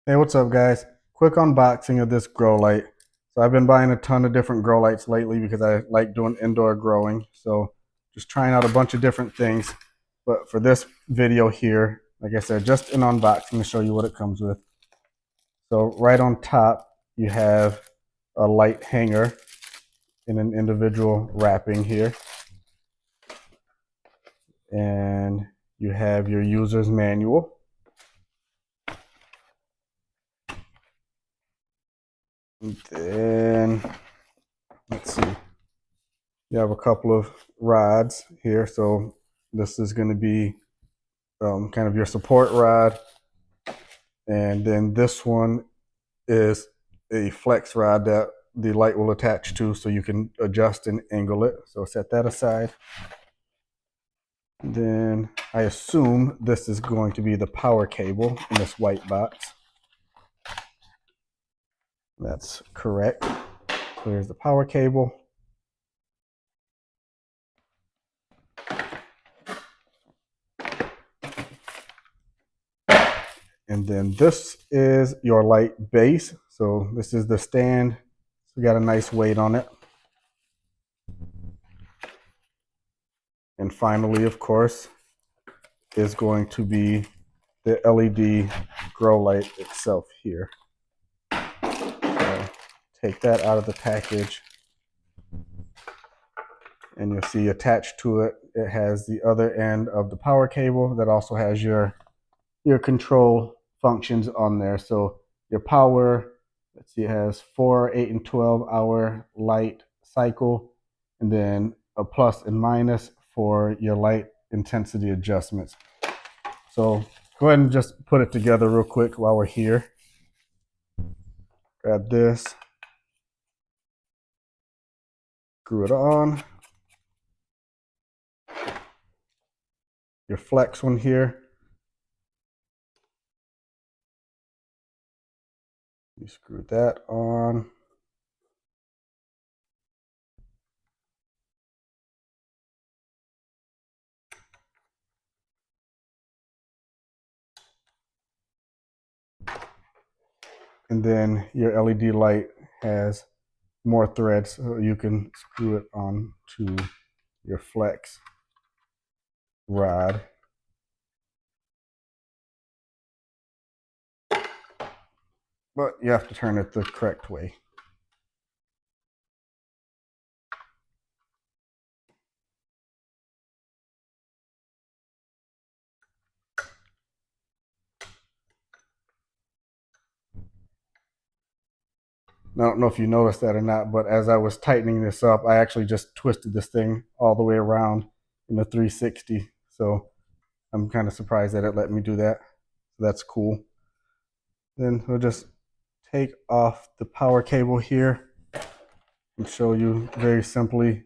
Hey, what's up, guys? Quick unboxing of this grow light. So I've been buying a ton of different grow lights lately because I like doing indoor growing. So just trying out a bunch of different things. But for this video here, like I said, just an unboxing to show you what it comes with. So right on top, you have a light hanger in an individual wrapping here. And you have your user's manual. And then, let's see. You have a couple of rods here. So this is going to be kind of your support rod. And then this one is a flex rod that the light will attach to so you can adjust and angle it. So set that aside. Then I assume this is going to be the power cable in this white box. That's correct. So here's the power cable. And then this is your light base. So this is the stand. We got a nice weight on it. And finally, of course, is going to be the LED grow light itself here. So take that out of the package. And you'll see attached to it, it has the other end of the power cable that also has your control functions on there. So your power, let's see, it has 4, 8, and 12-hour light cycle, and then a plus and minus for your light intensity adjustments. So go ahead and just put it together real quick while we're here. Grab this, screw it on. Your flex one here. You screw that on. And then your LED light has more threads, so you can screw it on to your flex rod. But you have to turn it the correct way. I don't know if you noticed that or not, but as I was tightening this up, I actually just twisted this thing all the way around in a 360. So I'm kind of surprised that it let me do that. So that's cool. Then we'll just take off the power cable here and show you very simply,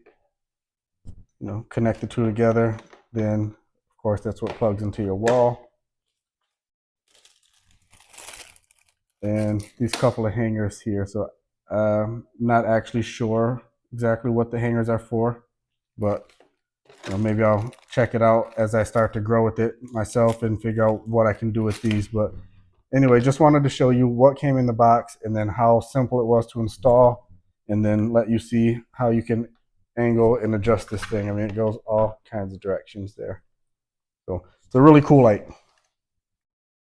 connect the two together. Then, of course, that's what plugs into your wall. And these couple of hangers here. So I'm not actually sure exactly what the hangers are for, but maybe I'll check it out as I start to grow with it myself and figure out what I can do with these. But anyway, just wanted to show you what came in the box and then how simple it was to install, and then let you see how you can angle and adjust this thing. I mean, it goes all kinds of directions there. So it's a really cool light.